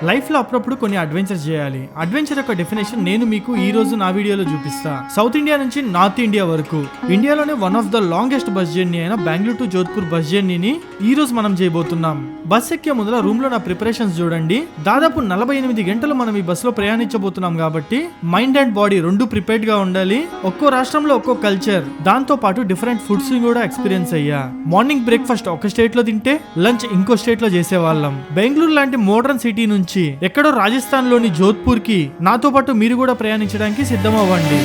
Life లో అప్పుడప్పుడు కొన్ని అడ్వెంచర్స్ చేయాలి. అడ్వెంచర్ యొక్క డెఫినేషన్ నేను మీకు ఈ రోజు నా వీడియోలో చూపిస్తా. సౌత్ ఇండియా నుంచి నార్త్ ఇండియా వరకు ఇండియాలోనే one of the longest bus journey అయిన బెంగళూరు టు జోధ్పూర్ బస్ జర్నీని ఈ రోజు మనం చేయబోతున్నాం. బస్ ఎక్కే ముందర రూమ్ లో నా ప్రిపరేషన్స్ చూడండి. దాదాపు 48 గంటలు మనం ఈ బస్ లో ప్రయాణించబోతున్నాం కాబట్టి మైండ్ అండ్ బాడీ రెండు ప్రిపేర్డ్ గా ఉండాలి. ఒక్కో రాష్ట్రంలో ఒక్కో కల్చర్, దాంతో పాటు డిఫరెంట్ ఫుడ్స్ కూడా ఎక్స్పీరియన్స్ అయ్యా. మార్నింగ్ బ్రేక్ఫాస్ట్ ఒక స్టేట్ లో తింటే లంచ్ ఇంకో స్టేట్ లో చేసేవాళ్ళం. బెంగళూరు లాంటి మోడర్న్ సిటీ నుంచి ఎక్కడో రాజస్థాన్ లోని జోధ్పూర్ కి నాతో పాటు మీరు కూడా ప్రయాణించడానికి సిద్ధమవ్వండి.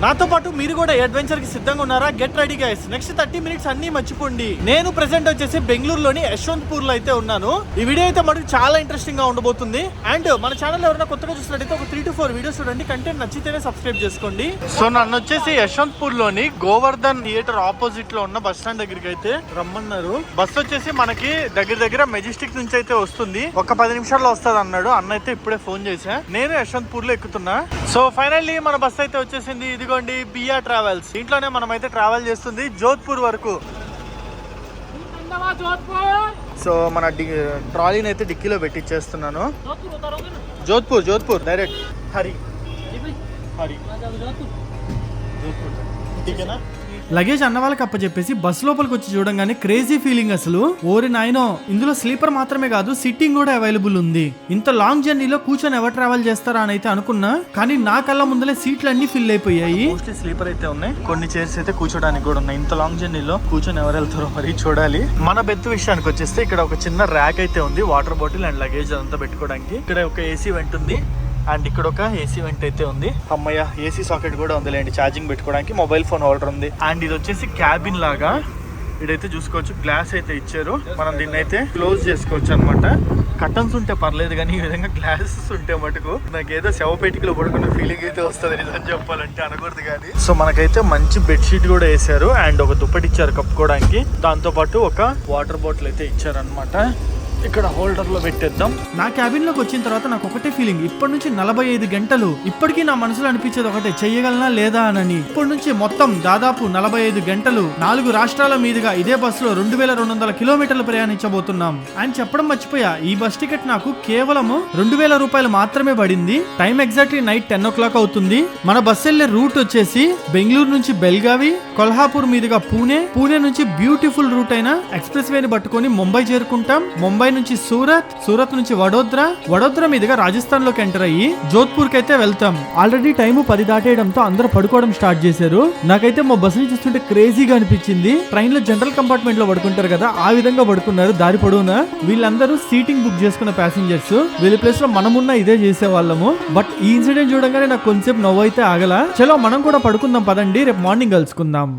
నాతో పాటు మీరు కూడా అడ్వెంచర్ కి సిద్ధంగా ఉన్నారా? Get ready guys. Next 30 minutes అన్ని మర్చిపోండి. నేను ప్రెసెంట్ వచ్చేసి బెంగళూరులోని యశ్వంత్పూర్ లో అయితే ఉన్నాను. ఈ వీడియో అయితే మనకు చాలా ఇంట్రెస్టింగ్ గా ఉండబోతుంది. అండ్ మన ఛానల్ ఎవరైనా కొత్తగా చూసినట్టయితే ఒక 3 to 4 వీడియోస్ చూడండి. కంటెంట్ నచ్చితేనే సబ్స్క్రైబ్ చేసుకోండి. సో నన్ను వచ్చేసి యశ్వంత్పూర్ లోని గోవర్ధన్ థియేటర్ ఆపోజిట్ లో ఉన్న బస్ స్టాండ్ దగ్గరికి అయితే రమ్మన్నారు. బస్ వచ్చేసి మనకి దగ్గర మెజెస్టిక్ నుంచి అయితే వస్తుంది. ఒక 10 నిమిషాల్లో వస్తుంది అన్నాడు అన్న. అయితే ఇప్పుడే ఫోన్ చేశా. నేను యశ్వంత్పూర్ లో ఎక్కుతున్నా. సో ఫైనల్లీ మన బస్ అయితే వచ్చేసింది. ఇదిగోండి బిఆర్ ట్రావెల్స్. దీంట్లోనే మనం అయితే ట్రావెల్ చేస్తుంది జోధ్పూర్ వరకు. సో మన ట్రాలీని అయితే డిక్కీలో పెట్టిచ్చేస్తున్నాను. జోధ్పూర్ డైరెక్ట్ హరి ఠీకేనా? లగేజ్ అన్న వాళ్ళకి అప్పచెప్పేసి బస్ లోపలికి వచ్చి చూడంగానే క్రేజీ ఫీలింగ్ అసలు. ఓరి నాయనో, ఇందులో స్లీపర్ మాత్రమే కాదు సిట్టింగ్ కూడా అవైలబుల్ ఉంది. ఇంత లాంగ్ జర్నీలో కూర్చొని ఎవరు ట్రావెల్ చేస్తారా అని అయితే అనుకున్నా, కానీ నా కళ్ళ ముందలే సీట్లు అన్ని ఫిల్ అయిపోయాయి. మోస్ట్లీ స్లీపర్ అయితే ఉన్నాయి, కొన్ని చైర్స్ అయితే కూర్చోడానికి కూడా ఉన్నాయి. ఇంత లాంగ్ జర్నీలో కూర్చొని ఎవరు వెళ్తారో మరి చూడాలి. మన బెత్ విషయానికి వచ్చేస్తే ఇక్కడ ఒక చిన్న ర్యాక్ అయితే ఉంది, వాటర్ బాటిల్ అండ్ లగేజ్ అంతా పెట్టుకోవడానికి. ఇక్కడ ఒక ఏసీ వెంట్ ఉంది అండ్ ఇక్కడ ఒక ఏసీ వెంట్ అయితే ఉంది. అమ్మయ్య, ఏసీ సాకెట్ కూడా ఉందిలేండి ఛార్జింగ్ పెట్టుకోవడానికి. మొబైల్ ఫోన్ హోల్డర్ ఉంది. అండ్ ఇది వచ్చేసి క్యాబిన్ లాగా ఇదైతే చూసుకోవచ్చు. గ్లాస్ అయితే ఇచ్చారు, మనం దీన్ని అయితే క్లోజ్ చేసుకోవచ్చు అనమాట. కర్టన్స్ ఉంటే పర్లేదు, కానీ ఈ విధంగా గ్లాసెస్ ఉంటే మటుకు నాకు ఏదో శవపేటికలో పడుకున్న ఫీలింగ్ అయితే వస్తుంది నిజం చెప్పాలంటే. అనకూడదు కానీ. సో మనకైతే మంచి బెడ్షీట్ కూడా వేసారు అండ్ ఒక దుప్పటి ఇచ్చారు కప్పుకోవడానికి. దాంతో పాటు ఒక వాటర్ బాటిల్ అయితే ఇచ్చారు అనమాట. ఇక్కడ హోల్డర్ లో పెట్టేద్దాం. నా క్యాబిన్ లోకి వచ్చిన తర్వాత నాకు ఒకటే ఫీలింగ్, ఇప్పటి నుంచి 45 గంటలు ఇప్పటికీ నా మనసులో అనిపించేది ఒకటే, చెయ్యగలనా లేదా అని. ఇప్పటి నుంచి మొత్తం దాదాపు 45 గంటలు 4 రాష్ట్రాల మీదుగా ఇదే బస్ లో 2200 కిలోమీటర్లు ప్రయాణించబోతున్నాం. అని చెప్పడం మర్చిపోయా, ఈ బస్ టికెట్ నాకు కేవలం 2000 రూపాయలు మాత్రమే పడింది. టైం ఎగ్జాక్ట్లీ నైట్ 10 o'clock అవుతుంది. మన బస్ వెళ్లే రూట్ వచ్చేసి బెంగళూరు నుంచి బెల్గావి, కొల్హాపూర్ మీదుగా పూణే నుంచి బ్యూటిఫుల్ రూట్ అయిన ఎక్స్ప్రెస్ వేని పట్టుకొని ముంబై చేరుకుంటాం. ముంబై నుంచి సూరత్ నుంచి వడోదర మీదుగా రాజస్థాన్ లోకి ఎంటర్ అయ్యి జోధ్పూర్ కి అయితే వెళ్తాం. ఆల్రెడీ టైం 10 దాటేయడంతో అందరూ పడుకోవడం స్టార్ట్ చేశారు. నాకైతే మా బస్సుని చూస్తుంటే క్రేజీగా అనిపించింది. ట్రైన్ లో జనరల్ కంపార్ట్మెంట్ లో పడుకుంటారు కదా, ఆ విధంగా పడుకున్నారు దారి పొడవునా. వీళ్ళందరూ సీటింగ్ బుక్ చేసుకున్న ప్యాసింజర్స్. వీళ్ళ ప్లేస్ లో మనమున్నా ఇదే చేసేవాళ్ళము. బట్ ఈ ఇన్సిడెంట్ చూడగానే నాకు కొంచెం నవ్వు అయితే ఆగలా. చలో మనం కూడా పడుకుందాం పదండి, రేపు మార్నింగ్ కలుసుకుందాం.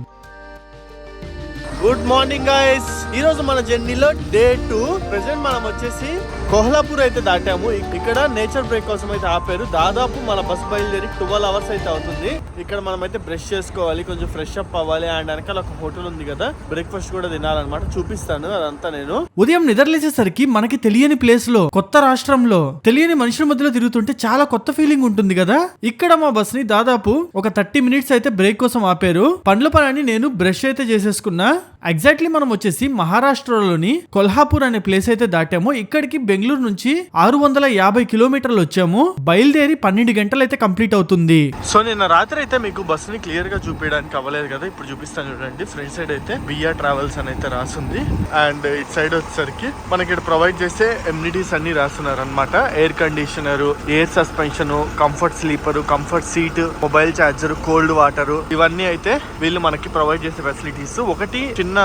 Good morning guys. ఈ రోజు మన జర్నీలో డే 2. ప్రెసెంట్ మనం వచ్చేసి కోహ్లాపూర్ అయితే దాటాము. ఇక్కడ నేచర్ బ్రేక్ కోసం అయితే ఆపారు. దాదాపు మన బస్ బయలుదేరి 12 hours అయితే అవుతుంది. ఇక్కడ మనం అయితే బ్రష్ చేసుకోవాలి, కొంచెం ఫ్రెష్ అప్ అవ్వాలి. అండ్ వెనకాల ఒక హోటల్ ఉంది కదా, బ్రేక్ఫాస్ట్ కూడా తినాలన్నమాట. చూపిస్తాను అదంతా నేను. ఉదయం నిద్రలేసేసరికి మనకి తెలియని ప్లేస్ లో, కొత్త రాష్ట్రంలో, తెలియని మనుషుల మధ్యలో తిరుగుతుంటే చాలా కొత్త ఫీలింగ్ ఉంటుంది కదా. ఇక్కడ మా బస్ ని దాదాపు ఒక 30 minutes అయితే బ్రేక్ కోసం ఆపారు. పండ్ల పని నేను బ్రష్ అయితే చేసేసుకున్నా. ఎగ్జాక్ట్లీ మనం వచ్చేసి మహారాష్ట్రలోని కొల్హాపూర్ అనే ప్లేస్ అయితే దాటాము. ఇక్కడికి బెంగళూరు నుంచి 650 కిలోమీటర్లు వచ్చాము. బయలుదేరి 12 గంటలు అయితే కంప్లీట్ అవుతుంది. సో నిన్న రాత్రి అయితే మీకు బస్ ని క్లియర్ గా చూపించడానికి అవ్వలేదు కదా, ఇప్పుడు చూపిస్తాను చూడండి. ఫ్రంట్ సైడ్ అయితే బిఆర్ ట్రావెల్స్ అని అయితే రాసింది. అండ్ ఇట్ సైడ్ వచ్చేసరికి మనకి ఇక్కడ ప్రొవైడ్ చేసే ఎమ్యూనిటీస్ అన్ని రాస్తున్నారు అనమాట. Air conditioner, air suspension, comfort sleeper, comfort seat, mobile charger, cold water, ఇవన్నీ అయితే వీళ్ళు మనకి ప్రొవైడ్ చేసే ఫెసిలిటీస్. ఒకటి చిన్న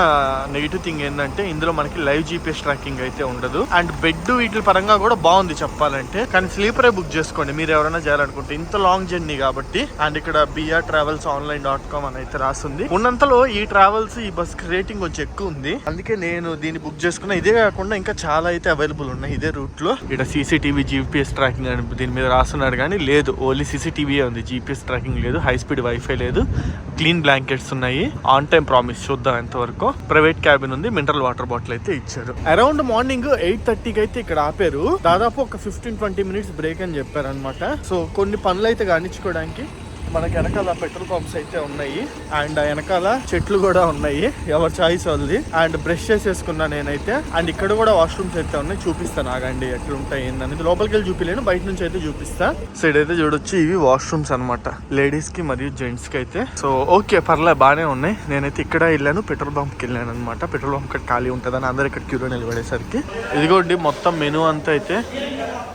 నెగిటివ్ థింగ్ ఏంటంటే ఇందులో మనకి లైవ్ జీపీఎస్ ట్రాకింగ్ అయితే ఉండదు. అండ్ బెడ్ వీటి పరంగా కూడా బాగుంది చెప్పాలంటే, కానీ స్లీపరే బుక్ చేసుకోండి మీరు ఎవరైనా చేయాలనుకుంటే, ఇంత లాంగ్ జర్నీ కాబట్టి. అండ్ ఇక్కడ బిఆర్ ట్రావెల్స్ online.com అని అయితే రాస్తుంది. ఉన్నంతలో ఈ ట్రావెల్స్ ఈ బస్ రేటింగ్ కొంచెం ఎక్కువ ఉంది, అందుకే నేను దీన్ని బుక్ చేసుకున్నా. ఇదే కాకుండా ఇంకా చాలా అయితే అవైలబుల్ ఉన్నాయి ఇదే రూట్ లో. ఇక్కడ సీసీటీవీ జీపీఎస్ ట్రాకింగ్ అని దీని మీద రాస్తున్నాడు, కానీ లేదు, ఓన్లీ సీసీటీవీ ఉంది, జీపీఎస్ ట్రాకింగ్ లేదు, హై స్పీడ్ వైఫై లేదు, క్లీన్ బ్లాంకెట్స్ ఉన్నాయి, ఆన్ టైం ప్రామిస్. చూద్దాం ఎంతవరకు. ప్రైవేట్ క్యాబిన్ ఉంది, మినరల్ వాటర్ బాటిల్ అయితే ఇచ్చారు. అరౌండ్ మార్నింగ్ 8:30కి అయితే ఇక్కడ ఆపారు. దాదాపు ఒక 15-20 మినిట్స్ బ్రేక్ అని చెప్పారు అనమాట. సో కొన్ని పనులు అయితే కానిచ్చుకోవడానికి మనకి వెనకాల పెట్రోల్ పంప్స్ అయితే ఉన్నాయి అండ్ వెనకాల చెట్లు కూడా ఉన్నాయి, ఎవరి చాయిస్ వాళ్ళది. అండ్ బ్రష్ చేసేసుకున్నా నేనైతే. అండ్ ఇక్కడ కూడా వాష్రూమ్స్ అయితే ఉన్నాయి, చూపిస్తాను ఆగండి ఎట్లుంటాయి ఏంటనేది. లోపలికి వెళ్ళి చూపిలేను, బయట నుంచి అయితే చూపిస్తా. సైడ్ అయితే చూడొచ్చు, ఇవి వాష్రూమ్స్ అనమాట లేడీస్ కి మరియు జెంట్స్ కి అయితే. సో ఓకే పర్లే బాగానే ఉన్నాయి. నేనైతే ఇక్కడ వెళ్ళాను, పెట్రోల్ బంక్ కి వెళ్ళాను అనమాట. పెట్రోల్ బంక్ ఇక్కడ ఖాళీ ఉంటుందని అందరు ఇక్కడ క్యూలో నిలబడేసరికి ఇదిగోండి మొత్తం మెనూ అంతా అయితే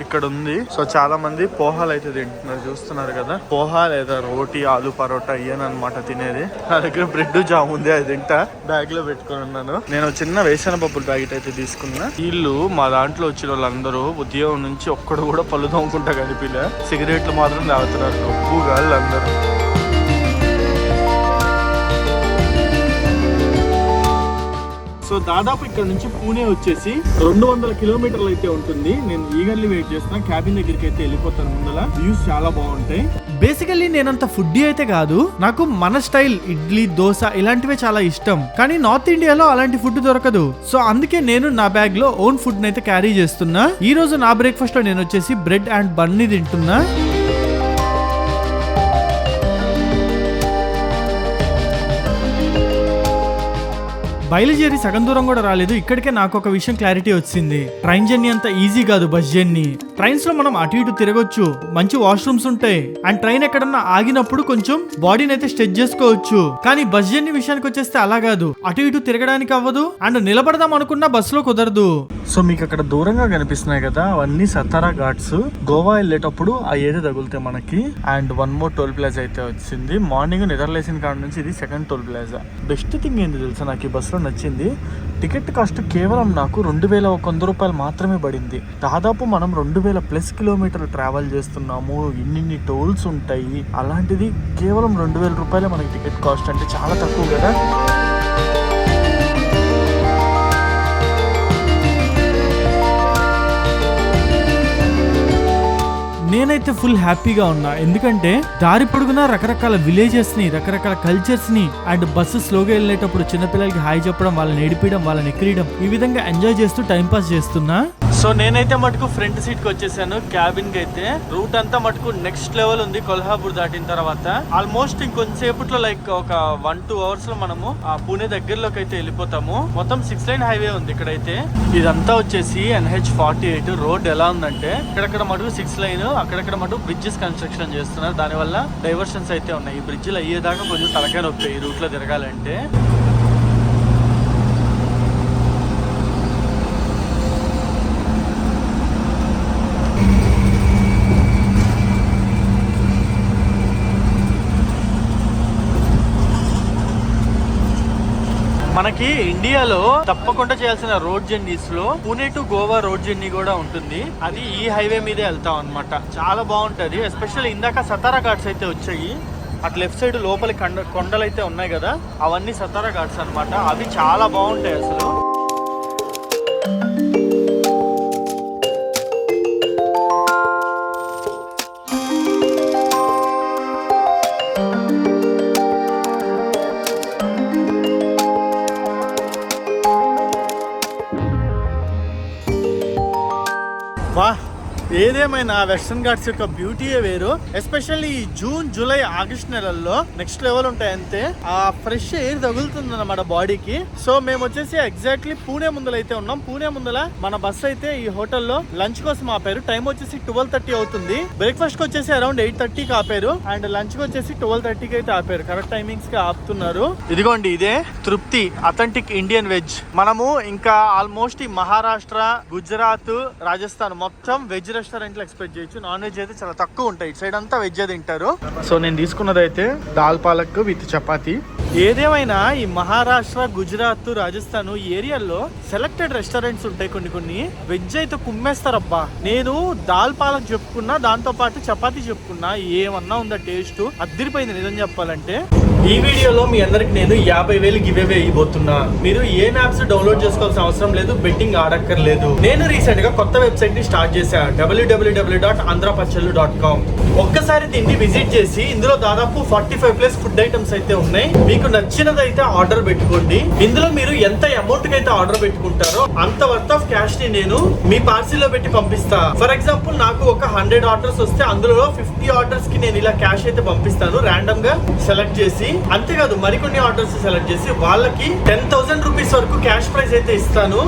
ఇక్కడ ఉంది. సో చాలా మంది పోహాలు అయితే తింటున్నారు, చూస్తున్నారు కదా. పోహా లేదా రోటీ ఆలు పరోటా అయ్యానమాట తినేది. నా దగ్గర బ్రెడ్ జామ్ ఉంది, అది తింటా. బ్యాగ్ లో పెట్టుకుని ఉన్నాను. నేను చిన్న వేసిన పప్పుల ప్యాకెట్ అయితే తీసుకున్నా. వీళ్ళు మా దాంట్లో వచ్చిన వాళ్ళందరూ ఉద్యోగం నుంచి ఒక్కడు కూడా పళ్ళు తోముకుంటా కనిపిలే, సిగరెట్లు మాత్రం తాగుతున్నారు ఒప్పుగా అందరూ. సో దాదాపు ఇక్కడ నుంచి పూణే వచ్చేసి 200 కిలోమీటర్లు అయితే ఉంటుంది. నేను ఈగర్లీ వెయిట్ చేస్తున్నా, క్యాబిన్ దగ్గరికి అయితే వెళ్ళిపోతాను. ముందల వ్యూస్ చాలా బాగుంటాయి. బేసికల్లీ నేనంత ఫుడ్డీ అయితే కాదు, నాకు మన స్టైల్ ఇడ్లీ దోశ ఇలాంటివే చాలా ఇష్టం. కానీ నార్త్ ఇండియాలో అలాంటి ఫుడ్ దొరకదు. సో అందుకే నేను నా బ్యాగ్ లో ఓన్ ఫుడ్ అయితే క్యారీ చేస్తున్నా. ఈ రోజు నా బ్రేక్ఫాస్ట్ లో నేను వచ్చేసి బ్రెడ్ అండ్ బన్ ని తింటున్నా. బయలుదేరి సగం దూరం కూడా రాలేదు, ఇక్కడికే నాకు ఒక విషయం క్లారిటీ వచ్చింది. ట్రైన్ జర్నీ అంత ఈజీ కాదు బస్ జర్నీ. ట్రైన్స్ లో మనం అటు ఇటు తిరగొచ్చు, మంచి వాష్రూమ్స్ ఉంటాయి అండ్ ట్రైన్ ఎక్కడన్నా ఆగినప్పుడు కొంచెం బాడీని అయితే స్ట్రెచ్ చేసుకోవచ్చు. కానీ బస్ జర్నీ విషయానికి వచ్చేస్తే అలా కాదు, అటు ఇటు తిరగడానికి అవ్వదు అండ్ నిలబడదాం అనుకున్నా బస్సులో కుదరదు. సో మీకు అక్కడ దూరంగా కనిపిస్తున్నాయి కదా, అవన్నీ సతారా ఘాట్స్. గోవా వెళ్ళేటప్పుడు ఆ ఏరియా తగులుతాయి మనకి. And one more toll plaza అయితే వచ్చింది. మార్నింగ్ నిద్రలేసిన కాడ నుంచి ఇది second toll plaza. Best thing ఏంది తెలుసా నాకు ఈ బస్సులో నచ్చింది, టికెట్ కాస్ట్ కేవలం నాకు 2100 రూపాయలు మాత్రమే పడింది. దాదాపు మనం 2000+ కిలోమీటర్లు ట్రావెల్ చేస్తున్నాము, ఇన్ని టోల్స్ ఉంటాయి. అలాంటిది కేవలం 2000 రూపాయలే మనకి టికెట్ కాస్ట్, అంటే చాలా తక్కువ కదా. నేనైతే ఫుల్ హ్యాపీగా ఉన్నా, ఎందుకంటే దారి పొడుగునా రకరకాల విలేజెస్ ని, రకరకాల కల్చర్స్ ని అండ్ బస్సు స్లోగా వెళ్ళేటప్పుడు చిన్నపిల్లలకి హాయ్ చెప్పడం, వాళ్ళని ఏడిపీయడం, వాళ్ళని ఎక్కియడం, ఈ విధంగా ఎంజాయ్ చేస్తూ టైం పాస్ చేస్తున్నా. సో నేనైతే మటుకు ఫ్రంట్ సీట్ కి వచ్చేసాను. క్యాబిన్ కి అయితే రూట్ అంతా మటుకు నెక్స్ట్ లెవెల్ ఉంది. కొల్హాపూర్ దాటిన తర్వాత ఆల్మోస్ట్ ఇంకొంచెంసేపట్లో లైక్ ఒక 1-2 అవర్స్ లో మనము ఆ పూణే దగ్గరలోకి అయితే వెళ్ళిపోతాము. మొత్తం 6 లైన్ హైవే ఉంది ఇక్కడైతే. ఇదంతా వచ్చేసి NH48 రోడ్. ఎలా ఉందంటే ఇక్కడక్కడ మటుకు 6 లైన్, అక్కడక్కడ మటుకు బ్రిడ్జెస్ కన్స్ట్రక్షన్ చేస్తున్నారు. దానివల్ల డైవర్షన్స్ అయితే ఉన్నాయి. ఈ బ్రిడ్జ్లు అయ్యేదాకా కొంచెం తలకాయ నొప్పి ఈ రూట్ లో తిరగాలంటే. మనకి ఇండియాలో తప్పకుండా చేయాల్సిన రోడ్ జర్నీస్ లో Pune to Goa road journey కూడా ఉంటుంది. అది ఈ హైవే మీదే వెళ్తాం అనమాట. చాలా బాగుంటది. ఎస్పెషల్లీ ఇందాక సతారా ఘాట్స్ అయితే వచ్చాయి. అటు లెఫ్ట్ సైడ్ లోపలి కొండలు అయితే ఉన్నాయి కదా, అవన్నీ సతారా ఘాట్స్ అనమాట. అవి చాలా బాగుంటాయి అసలు. వా, ఏదేమైనా వెస్టర్న్ ఘాట్స్ యొక్క బ్యూటీయే వేరు. ఎస్పెషల్లీ జూన్, జూలై, ఆగస్ట్ నెలల్లో నెక్స్ట్ లెవెల్ ఉంటాయి. అంతే ఆ ఫ్రెష్ ఎయిర్ తగులుతుంది అన్నమాట బాడీకి. సో మేము వచ్చేసి ఎగ్జాక్ట్లీ పూణే ముందల అయితే ఉన్నాం. పూణే ముందల మన బస్ అయితే ఈ హోటల్లో లంచ్ కోసం ఆపారు. టైం వచ్చేసి 12:30 అవుతుంది. బ్రేక్ఫాస్ట్ కి వచ్చేసి అరౌండ్ 8:30కి ఆపారు అండ్ లంచ్ కి వచ్చేసి 12:30కి అయితే ఆపారు. కరెక్ట్ టైమింగ్స్ కి ఆపుతున్నారు. ఇదిగోండి, ఇదే తృప్తి అథెంటిక్ ఇండియన్ వెజ్. మనము ఇంకా ఆల్మోస్ట్ ఈ మహారాష్ట్ర, గుజరాత్, రాజస్థాన్ మొత్తం వెజ్ రెస్టారెంట్లు ఎక్స్పెక్ట్ చేయొచ్చు. నాన్ వెజ్ అయితే చాలా తక్కువ ఉంటాయి. ఇటు సైడ్ అంతా వెజ్ తింటారు. సో నేను తీసుకున్నది అయితే దాల్ పాలక్ విత్ చపాతీ. ఏదేమైనా ఈ మహారాష్ట్ర, గుజరాత్, రాజస్థాన్ ఈ ఏరియాలో సెలెక్టెడ్ రెస్టారెంట్స్ ఉంటాయి. కొన్ని వెజ్ అయితే కుమ్మేస్తారబ్బా. నేను దాల్ పాలక్ చెప్పుకున్నా, దాంతో పాటు చపాతీ చెప్పుకున్నా, ఏమన్నా ఉందా టేస్ట్ అద్దరిపోయింది నిజం చెప్పాలంటే. ఈ వీడియోలో మీ అందరికి నేను 50,000 గివ్ అవే ఇవ్వబోతున్నా. మీరు ఏ యాప్స్ డౌన్లోడ్ చేసుకోవాల్సిన అవసరం లేదు, బెట్టింగ్ ఆడక్కర్లేదు. నేను రీసెంట్ గా కొత్త వెబ్సైట్ ని స్టార్ట్ చేశా, www.andhrapachelu.com. ఒక్కసారి దీన్ని విజిట్ చేసి ఇందులో దాదాపు 45+ ఫుడ్ ఐటమ్స్ అయితే ఉన్నాయి. మీకు నచ్చినది అయితే ఆర్డర్ పెట్టుకోండి. ఇందులో మీరు ఎంత అమౌంట్ కి అయితే ఆర్డర్ పెట్టుకుంటారో అంత వర్త్ ఆఫ్ క్యాష్ ని నేను మీ పార్సిల్ లో పెట్టి పంపిస్తా. ఫర్ ఎగ్జాంపుల్ నాకు ఒక 100 ఆర్డర్స్ వస్తే అందులో 50 ఆర్డర్స్ కి నేను ఇలా క్యాష్ అయితే పంపిస్తాను, రాండమ్ గా సెలెక్ట్ చేసి. అంతేకాదు మరికొన్ని ఆర్డర్స్ సెలెక్ట్ చేసి వాళ్ళకి 10,000 రూపీస్ వరకు క్యాష్ ప్రైజ్ అయితే ఇస్తాను.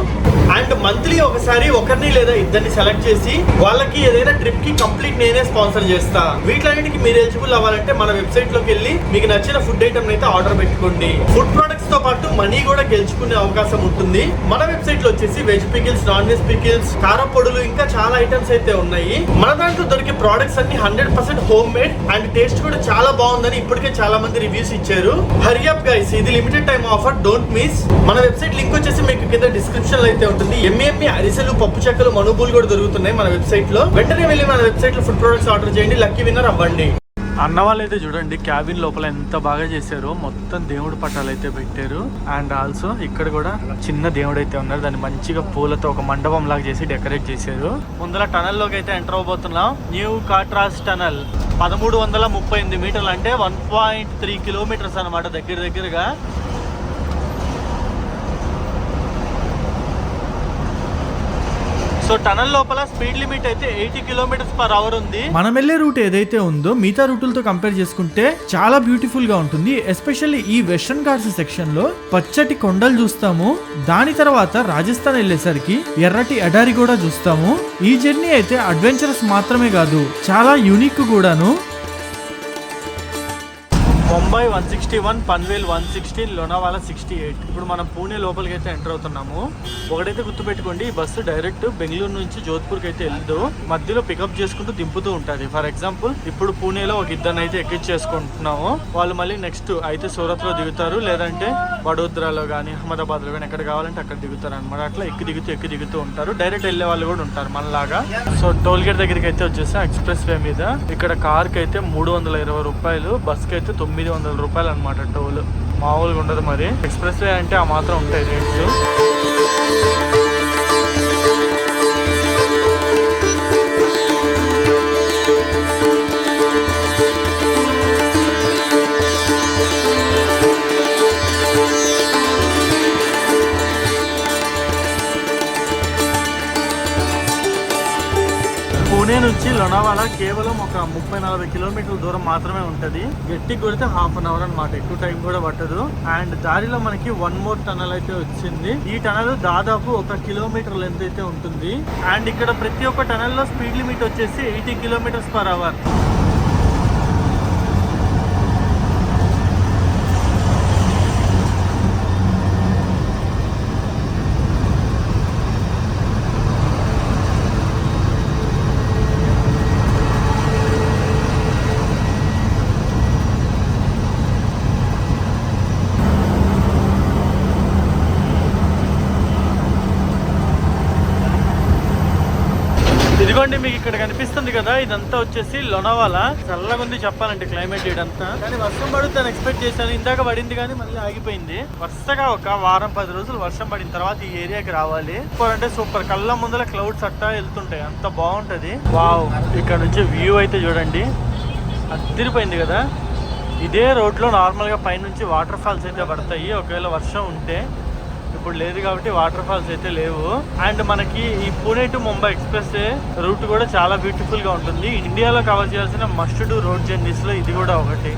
అండ్ మంత్లీ ఒకసారి ఒకరిని లేదా ఇద్దరిని సెలెక్ట్ చేసి వాళ్ళకి ఏదైనా ట్రిప్ కి కంప్లీట్ నేనే స్పాన్సర్ చేస్తా. వీటిలన్నిటికి మీరు ఎలిజిబుల్ అవ్వాలంటే మన వెబ్సైట్ లోకి వెళ్ళి మీకు నచ్చిన ఫుడ్ ఐటమ్ అయితే ఆర్డర్ పెట్టుకోండి. ఫుడ్ ప్రొడక్ట్స్ తో పాటు మనీ కూడా గెలుచుకునే అవకాశం ఉంటుంది. మన వెబ్సైట్ లో వచ్చేసి veg pickles, non veg pickles, కారం పొడులు, ఇంకా చాలా ఐటమ్స్ అయితే ఉన్నాయి. మన దాంట్లో దొరికే ప్రొడక్ట్స్ అన్ని 100% హోమ్ మేడ్ అండ్ టేస్ట్ కూడా చాలా బాగుందని ఇప్పటికే చాలా మంది రివ్యూస్ ఇచ్చారు. హరి అప్ గైస్, ఇది limited time offer, don't miss. మన వెబ్సైట్ లింక్ వచ్చేసి మీకు కింద డిస్క్రిప్షన్ లో అయితే ఉంటుంది. ఎమ్మె అరిసెలు, పప్పు చెక్కలు, మనుబులు కూడా దొరుకుతున్నాయి మన వెబ్సైట్ లో. వెంటనే వెళ్ళి మన వెబ్సైట్ లో ఫుడ్ ప్రొడక్ట్స్ ఆర్డర్ చేయండి, లక్కీ విన్నర్ అవ్వండి. అన్న వాళ్ళు అయితే చూడండి క్యాబిన్ లోపల ఎంత బాగా చేశారు. మొత్తం దేవుడు పటాలు అయితే పెట్టారు. అండ్ ఆల్సో ఇక్కడ కూడా చిన్న దేవుడు అయితే ఉన్నారు. దాన్ని మంచిగా పూలతో ఒక మండపం లాగా చేసి డెకరేట్ చేశారు. ముందర టనల్ లోకి అయితే ఎంటర్ అవబోతున్నాం. న్యూ కాట్రాస్ టనల్ 1338 మీటర్లు, అంటే 1.3 కిలోమీటర్స్ అనమాట దగ్గరగా. సో టనల్ లోపల స్పీడ్ లిమిట్ అయితే 80 km/h ఉంది. మనం వెళ్ళే రూట్ ఏదైతే ఉందో మిగతా రూటులతో కంపేర్ చేసుకుంటే చాలా బ్యూటిఫుల్ గా ఉంటుంది. ఎస్పెషల్లీ ఈ వెస్టర్న్ ఘాట్స్ సెక్షన్ లో పచ్చటి కొండలు చూస్తాము. దాని తర్వాత రాజస్థాన్ వెళ్ళేసరికి ఎర్రటి ఎడారి కూడా చూస్తాము. ఈ జర్నీ అయితే అడ్వెంచరస్ మాత్రమే కాదు, చాలా యూనిక్ కూడాను. ముంబై 161, పన్వేల్ 160, లోనావాలా 68. ఇప్పుడు మనం పూణే లోపలికి అయితే ఎంటర్ అవుతున్నాము. ఒకటైతే గుర్తుపెట్టుకోండి, ఈ బస్సు డైరెక్ట్ బెంగళూరు నుంచి జోధ్పూర్కి అయితే వెళ్తూ మధ్యలో పికప్ చేసుకుంటూ దింపుతూ ఉంటుంది. ఫర్ ఎగ్జాంపుల్ ఇప్పుడు పూణేలో ఒక ఇద్దరిని అయితే ఎక్కించేసుకుంటున్నాము. వాళ్ళు మళ్ళీ నెక్స్ట్ అయితే సూరత్ లో దిగుతారు, లేదంటే వడోదరాలో కానీ అహ్మదాబాద్ లో కానీ ఎక్కడ కావాలంటే అక్కడ దిగుతారు అనమాట. అట్లా ఎక్కి దిగుతూ ఉంటారు. డైరెక్ట్ వెళ్ళే వాళ్ళు కూడా ఉంటారు మనలాగా. సో టోల్ గేట్ దగ్గరికి అయితే వచ్చేసాం ఎక్స్ప్రెస్ వే మీద. ఇక్కడ కార్ కి అయితే 320 రూపాయలు, బస్ కి అయితే 900 రూపాయలు అనమాట టోల్. మామూలుగా ఉండదు మరి. ఎక్స్ప్రెస్ వే అంటే ఆ మాత్రం ఉంటాయి రేట్స్. పూణే నుంచి లోనావాలా కేవలం ఒక 30-40 కిలోమీటర్ల దూరం మాత్రమే ఉంటుంది. గట్టి కొడితే ½ అన్ అవర్ అనమాట, ఎక్కువ టైం కూడా పట్టదు. అండ్ దారిలో మనకి 1 మోర్ టనల్ అయితే వచ్చింది. ఈ టనల్ దాదాపు 1 కిలోమీటర్ లెంత్ అయితే ఉంటుంది. అండ్ ఇక్కడ ప్రతి ఒక్క టనల్ లో స్పీడ్ లిమిట్ వచ్చేసి 80 km/h. ఇదిగోండి మీకు ఇక్కడ కనిపిస్తుంది కదా, ఇదంతా వచ్చేసి లోనావాలా. చల్లగా ఉంది చెప్పాలంటే క్లైమేట్ ఇదంతా. కానీ వర్షం పడుతుందని ఎక్స్పెక్ట్ చేశాను. ఇందాక పడింది కానీ మళ్ళీ ఆగిపోయింది. వరుసగా ఒక వారం 10 రోజులు వర్షం పడిన తర్వాత ఈ ఏరియాకి రావాలి. సూపర్ అంటే సూపర్. కళ్ళ ముందర క్లౌడ్స్ అట్టా వెళ్తుంటాయి, అంత బాగుంటది. వావ్, ఇక్కడ నుంచి వ్యూ అయితే చూడండి, అదిరిపోయింది కదా. ఇదే రోడ్ లో నార్మల్ గా పైనుంచి వాటర్ ఫాల్స్ అయితే పడతాయి ఒకవేళ వర్షం ఉంటే. ఇప్పుడు లేదు కాబట్టి వాటర్ ఫాల్స్ అయితే లేవు. అండ్ మనకి ఈ Pune to Mumbai express route కూడా చాలా బ్యూటిఫుల్ గా ఉంటుంది. ఇండియాలో కవర్ చేయాల్సిన మస్ట్ డూ రోడ్ జర్నీస్ లో ఇది కూడా ఒకటి.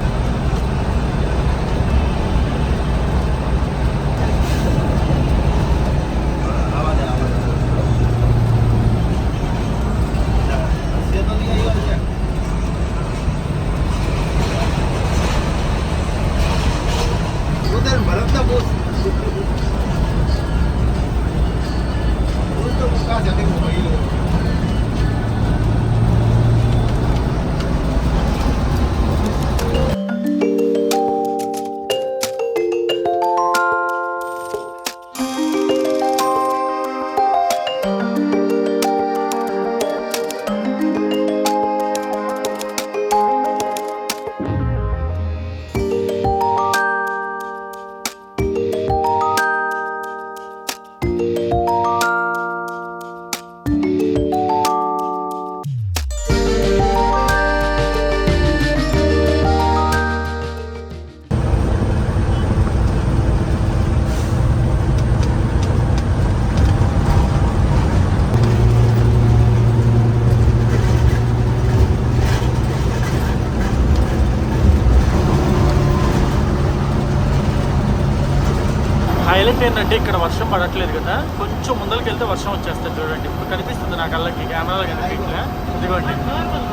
హైలైట్ ఏంటంటే ఇక్కడ వర్షం పడట్లేదు కదా, కొంచెం ముందరికి వెళ్తే వర్షం వచ్చేస్తుంది. చూడండి ఇప్పుడు కనిపిస్తుంది నా కళ్ళకి, కెమెరాలో కనిపించలే. ఇదిగోండి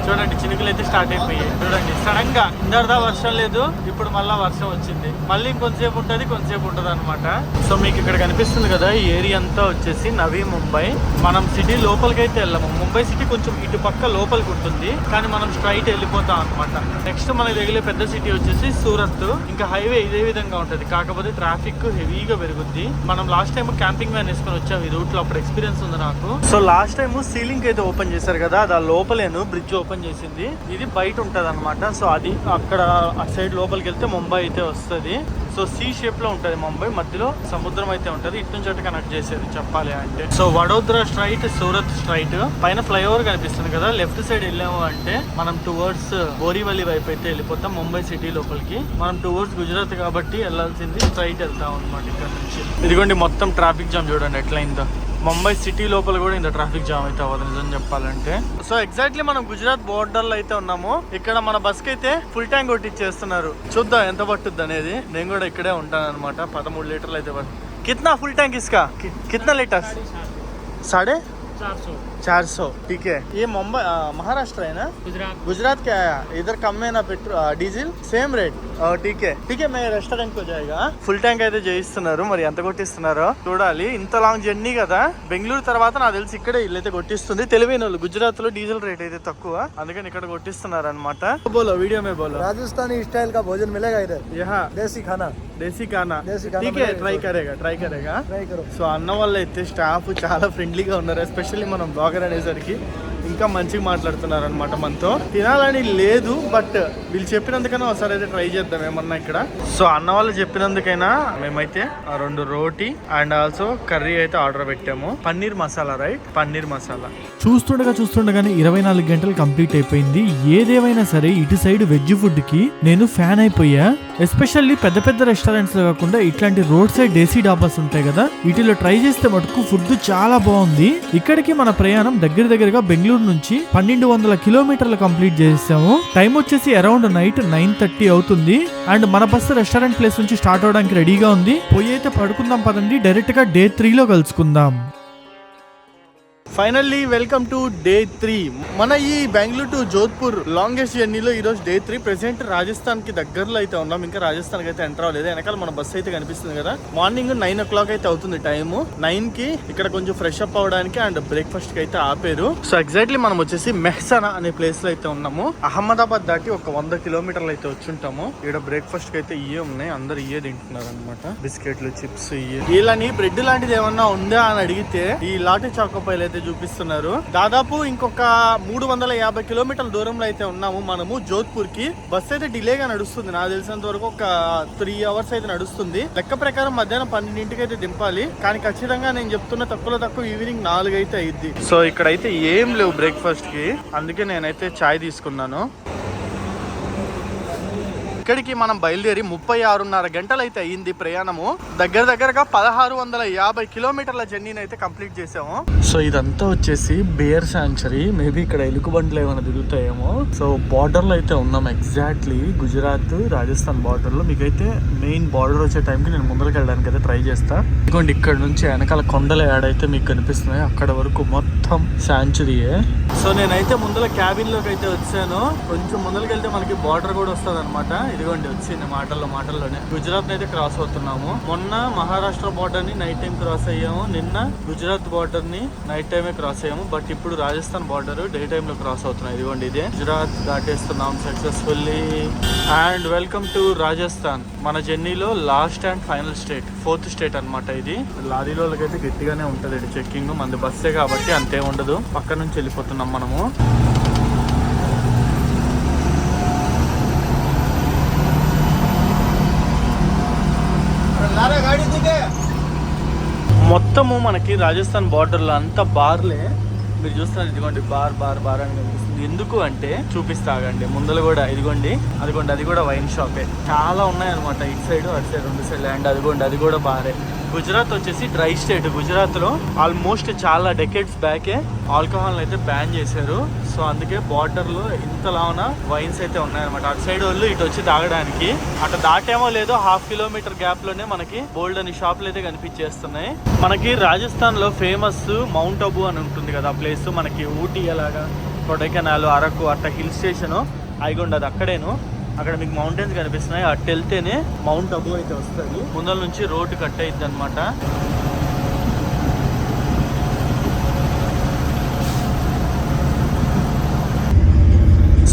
చూడండి చినుకులు అయితే స్టార్ట్ అయిపోయాయి. చూడండి సడన్ గా ఇందరదా వర్షం లేదు, ఇప్పుడు మళ్ళా వర్షం వచ్చింది. మళ్ళీ ఇంకొంతసేపు ఉంటుంది, కొంతసేపు ఉంటుంది అనమాట. సో మీకు ఇక్కడ కనిపిస్తుంది కదా, ఈ ఏరియా అంతా వచ్చేసి నవీ ముంబై. మనం సిటీ లోపలికి అయితే వెళ్ళాము. ముంబై సిటీ కొంచెం ఇటు పక్క లోపలికి ఉంటుంది, కానీ మనం స్ట్రైట్ వెళ్ళిపోతాం అనమాట. నెక్స్ట్ మనకి తగిలే పెద్ద సిటీ వచ్చేసి సూరత్. ఇంకా హైవే ఇదే విధంగా ఉంటుంది, కాకపోతే ట్రాఫిక్ హెవీగా పెరుగుద్ది. మనం లాస్ట్ టైం క్యాంపింగ్ వ్యాన్ వేసుకొని వచ్చాము ఈ రూట్ లో, అప్పుడు ఎక్స్పీరియన్స్ ఉంది నాకు. సో లాస్ట్ టైం సీలింగ్ అయితే ఓపెన్ చేశారు కదా, అది లోపలేను బ్రిడ్జ్ ఓపెన్ చేసింది, ఇది బయట ఉంటది అనమాట. సో అది అక్కడ ఆ సైడ్ లోపలికి వెళ్తే ముంబై అయితే వస్తుంది. సో సి షేప్ లో ఉంటది ముంబై, మధ్యలో సముద్రం అయితే ఉంటది. ఇటు నుంచి అటు కనెక్ట్ చేసేది చెప్పాలి అంటే. So Vadodara straight, Surat straight, పైన ఫ్లైఓవర్ కనిపిస్తుంది కదా, లెఫ్ట్ సైడ్ వెళ్ళాము అంటే మనం టువర్డ్స్ బోరీవలి వైపు అయితే వెళ్ళిపోతాం ముంబై సిటీ లోపలికి. మనం టువర్డ్స్ గుజరాత్ కాబట్టి వెళ్ళాల్సింది స్ట్రైట్ వెళ్తాం అనమాట ఇక్కడ నుంచి. ఇదిగోండి మొత్తం ట్రాఫిక్ జామ్ చూడండి ఎట్లయిందో. ముంబై సిటీ లోపల కూడా ఇంత ట్రాఫిక్ జామ్ అయితే అవ్వదు నిజం చెప్పాలంటే. సో ఎగ్జాక్ట్లీ మనం గుజరాత్ బోర్డర్ లో అయితే ఉన్నాము. ఇక్కడ మన బస్ కి అయితే ఫుల్ ట్యాంక్ కొట్టిచ్చేస్తున్నారు. చూద్దాం ఎంత పట్టుద్ది అనేది. నేను కూడా ఇక్కడే ఉంటాను అనమాట. 13 లీటర్లు అయితే పడుతుంది. కిतना फुल टैंक इसका कितना लीटर? 450. ठीक है. ये मुंबई महाराष्ट्र है ना? गुजरात क्या है? इधर कम है ना पेट्रोल डीजिल? Same rate. ठीक है मैं రెస్టారెంట్ को जाएगा. ఫుల్ ట్యాంక్ అయితే చేయిస్తున్నారు, మరి ఎంత కొట్టిస్తున్నారో చూడాలి. ఇంత లాంగ్ జర్నీ కదా, బెంగళూరు తర్వాత నాకు తెలిసి ఇక్కడే ఇల్లైతే కొట్టిస్తుంది. తెలివైన వాళ్ళు గుజరాత్ లో డీజిల్ రేట్ అయితే తక్కువ, అందుకని ఇక్కడ కొట్టిస్తున్నారు అనమాట. బోలో వీడియో మే బోలో. రాజస్థానీ స్టైల్ కా భోజन मिलेगा इधर. यहाँ देसी खाना. ठीक है ట్రై కరేగా. సో అన్న వాళ్ళు అయితే స్టాఫ్ చాలా ఫ్రెండ్లీగా ఉన్నారు. ఎస్పెషల్లీ మనం బ్లాగర్ అనేసరికి ఇంకా మంచిగా మాట్లాడుతున్నారు అనమాట. మనతో తినాలని లేదు, బట్ వీళ్ళు చెప్పినందుకైనా ఒకసారి అయితే ట్రై చేద్దాం ఏమన్నా ఇక్కడ. సో అన్న వాళ్ళు చెప్పినందుకైనా మేమైతే 2 రోటీ అండ్ ఆల్సో కర్రీ అయితే ఆర్డర్ పెట్టాము. పన్నీర్ మసాలా, రైట్? పన్నీర్ మసాలా. చూస్తుండగానే 24 గంటలు కంప్లీట్ అయిపోయింది. ఏదేమైనా సరే ఇటు సైడ్ వెజ్ ఫుడ్ కి నేను ఫ్యాన్ అయిపోయా. ఎస్పెషల్లీ పెద్ద పెద్ద రెస్టారెంట్స్ లో కాకుండా ఇట్లాంటి రోడ్ సైడ్ దేశీ డాబాస్ ఉంటాయి కదా, వీటిలో ట్రై చేస్తే మటుకు ఫుడ్ చాలా బాగుంది. ఇక్కడికి మన ప్రయాణం దగ్గరగా బెంగళూరు నుంచి 1200 కిలోమీటర్లు కంప్లీట్ చేసాము. టైం వచ్చేసి అరౌండ్ నైట్ 9:30 అవుతుంది. అండ్ మన బస్సు రెస్టారెంట్ ప్లేస్ నుంచి స్టార్ట్ అవడానికి రెడీగా ఉంది. పోయి అయితే పడుకుందాం పదండి, డైరెక్ట్ గా డే 3 లో కలుసుకుందాం. Finally welcome to day 3. మన ఈ బెంగళూరు టు జోధ్పూర్ లాంగెస్ట్ జర్నీలో ఈ రోజు డే 3. ప్రెసెంట్ రాజస్థాన్ కి దగ్గరలో అయితే ఉన్నాం. ఇంకా రాజస్థాన్ కి అయితే ఎంటర్ అవ్వలేదు. వెనకాల మన బస్సు అయితే కనిపిస్తుంది కదా. మార్నింగ్ 9 o'clock అయితే అవుతుంది టైము. 9 కి ఇక్కడ కొంచెం ఫ్రెష్ అప్ అవడానికి అండ్ బ్రేక్ఫాస్ట్ కి అయితే ఆపారు. సో ఎగ్జాక్ట్లీ మనం వచ్చేసి మెహ్సానా అనే ప్లేస్ లో అయితే ఉన్నాము. అహ్మదాబాద్ దాటి ఒక 100 కిలోమీటర్లు అయితే వచ్చుంటాము. ఇక్కడ బ్రేక్ఫాస్ట్ కి అయితే ఇయే ఉన్నాయి, అందరు ఇయే తింటున్నారు అనమాట. బిస్కెట్లు, చిప్స్ ఇయే. వీళ్ళని బ్రెడ్ లాంటిది ఏమన్నా ఉందా అని అడిగితే ఈ లాటీ చాకోపైలు అయితే చూపిస్తున్నారు. దాదాపు ఇంకొక 350 కిలోమీటర్ల దూరంలో అయితే ఉన్నాము మనము జోధ్పూర్ కి. బస్ అయితే డిలేగా నడుస్తుంది, నాకు తెలిసినంత వరకు ఒక 3 hours అయితే నడుస్తుంది. లెక్క ప్రకారం మధ్యాహ్నం 12కి అయితే దింపాలి, కానీ ఖచ్చితంగా నేను చెప్తున్న తక్కువ ఈవినింగ్ 4 అయితే అయ్యిద్ది. సో ఇక్కడైతే ఏం లేవు బ్రేక్ఫాస్ట్ కి, అందుకే నేనైతే చాయ్ తీసుకున్నాను. ఇక్కడికి మనం బయలుదేరి 36.5 గంటలు అయితే అయ్యింది ప్రయాణము. దగ్గరగా 1650 కిలోమీటర్ల జర్నీని అయితే కంప్లీట్ చేసాము. సో ఇదంతా వచ్చేసి బేర్ శాంచురీ. మేబీ ఇక్కడ ఎలుగుబంట్లు ఏమైనా తిరుగుతాయేమో. సో బార్డర్ లో అయితే ఉన్నాం, ఎగ్జాక్ట్లీ గుజరాత్ రాజస్థాన్ బార్డర్ లో. మీకైతే మెయిన్ బార్డర్ వచ్చే టైంకి నేను ముందరికి వెళ్ళడానికి అయితే ట్రై చేస్తా. ఇదిగోండి ఇక్కడ నుంచి వెనకాల కొండల ఏడైతే మీకు కనిపిస్తున్నాయి, అక్కడ వరకు మొత్తం శాంచురీయే. సో నేనైతే ముందర క్యాబిన్ లోకి అయితే వచ్చాను. కొంచెం ముందరికి వెళ్తే మనకి బార్డర్ కూడా వస్తుంది అనమాట. ఇదిగోండి వచ్చింది మాటల్లోనే. గుజరాత్ అయితే క్రాస్ అవుతున్నాము. మొన్న మహారాష్ట్ర బార్డర్ ని నైట్ టైం క్రాస్ అయ్యాము, నిన్న గుజరాత్ బార్డర్ ని నైట్ టైమే క్రాస్ అయ్యాము. బట్ ఇప్పుడు రాజస్థాన్ బార్డర్ డే టైమ్ లో క్రాస్ అవుతున్నాయి. ఇదిగోండి ఇదే గుజరాత్ దాటేస్తున్నాం successfully. And welcome to Rajasthan. మన జర్నీలో last and final state, 4th state అనమాట ఇది. లారీలోకి అయితే గట్టిగానే ఉంటది చెక్కింగ్. మనది బస్సే కాబట్టి అంతే ఉండదు. పక్క నుంచి వెళ్ళిపోతున్నాం మనము. మొత్తము మనకి రాజస్థాన్ బార్డర్లో అంతా బార్లే. మీరు చూస్తున్నారు ఇదిగోండి బార్ అని కనిపిస్తుంది. ఎందుకు అంటే చూపిస్తాగండి. ముందర కూడా ఇదిగోండి, అది కూడా వైన్ షాపే. చాలా ఉన్నాయి అనమాట, ఇటు సైడ్ అటు సైడ్ 2 సైడ్. అండ్ అది కూడా బారే. గుజరాత్ వచ్చేసి డ్రై స్టేట్. గుజరాత్ లో ఆల్మోస్ట్ చాలా డెకేడ్స్ బ్యాకే ఆల్కహాల్ అయితే బ్యాన్ చేశారు. సో అందుకే బార్డర్ లో ఇంతలాన వైన్స్ అయితే ఉన్నాయన్నమాట. అటు సైడ్ వాళ్ళు ఇటు వచ్చి తాగడానికి. అటు దాటేమో లేదో 1/2 కిలోమీటర్ గ్యాప్ లోనే మనకి బోల్డ్ అని షాపులు అయితే కనిపించేస్తున్నాయి. మనకి రాజస్థాన్ లో ఫేమస్ మౌంట్ అబూ అని ఉంటుంది కదా ప్లేస్. మనకి ఊటీ అలాగా కొడైకెనాల్, అరకు అట్లా హిల్ స్టేషన్ అయిగొండ అది అక్కడేను. అక్కడ మీకు మౌంటైన్స్ కనిపిస్తున్నాయి. అటు వెళ్తేనే మౌంట్ అబూ అయితే వస్తుంది. ముందల నుంచి రోడ్డు కట్ అయింది అనమాట.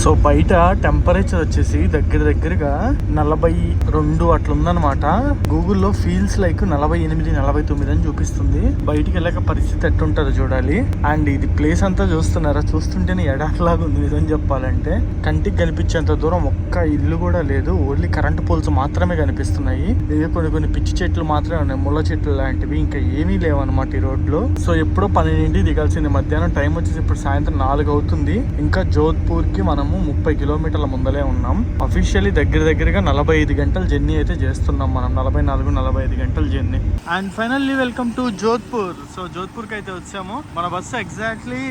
సో బయట టెంపరేచర్ వచ్చేసి దగ్గరగా 42 అట్లా ఉందన్నమాట. గూగుల్లో ఫీల్స్ లైక్ 48, 49 అని చూపిస్తుంది. బయటికి వెళ్ళక పరిస్థితి ఎట్టుంటుందో చూడాలి. అండ్ ఇది ప్లేస్ అంతా చూస్తున్నారా, చూస్తుంటేనే ఎడారిలాగా ఉంది నిజం చెప్పాలంటే. కంటికి కనిపించేంత దూరం ఒక్క ఇల్లు కూడా లేదు. ఓన్లీ కరెంట్ పోల్స్ మాత్రమే కనిపిస్తున్నాయి. ఇవే కొన్ని పిచ్చి చెట్లు మాత్రమే ఉన్నాయి, ముళ్ళ చెట్లు లాంటివి. ఇంకా ఏమీ లేవన్నమాట ఈ రోడ్లో. సో ఎప్పుడో 12 దిగాల్సింది. మధ్యాహ్నం టైం వచ్చేసి ఇప్పుడు సాయంత్రం 4 అవుతుంది. ఇంకా జోధ్పూర్ కి మనము 30 కిలోమీటర్ల ముందలే ఉన్నాం. అఫీషియల్లీ దగ్గరగా 45 గంటల జర్నీ అయితే చేస్తున్నాం మనం. 44-45 గంటల journey. And finally welcome to Jodhpur. So Jodhpur కి అయితే వచ్చాము. మన bus exactly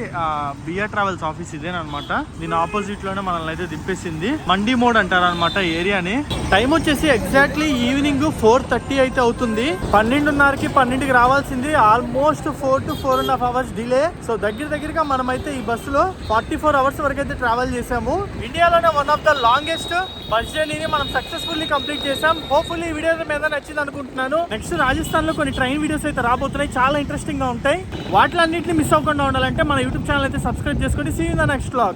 BR travels office ఇదేనమాట. దీని ఆపోజిట్ లోనే మనల్ని అయితే దింపేసింది. మండి మోడ్ అంటారు అనమాట ఏరియాని. టైం వచ్చేసి ఎగ్జాక్ట్లీ ఈవినింగ్ 4:30 అయితే అవుతుంది. 12:30కి 12కి రావాల్సింది. Almost 4 to 4.5 hours delay. So దగ్గరగా మనం అయితే ఈ బస్సులో 44 hours వరకు అయితే ట్రావెల్ చేసాము. ఇండియాలోనే one of the longest bus జర్నీని మనం సక్సెస్ఫుల్లీ కంప్లీట్ చేసాం. హోప్ఫుల్లీ ఈ వీడియో మీద నచ్చింది అనుకుంటున్నాను. నెక్స్ట్ రాజస్థాన్ లో కొన్ని ట్రైన్ వీడియోస్ అయితే రాబోతున్నాయి. చాలా ఇంట్రెస్టింగ్ గా ఉంటాయి. వాటిలన్నింటినీ మిస్ అవ్వకుండా ఉండాలంటే మన యూట్యూబ్ ఛానల్ అయితే సబ్స్క్రైబ్ చేసుకోండి. See you in the next vlog.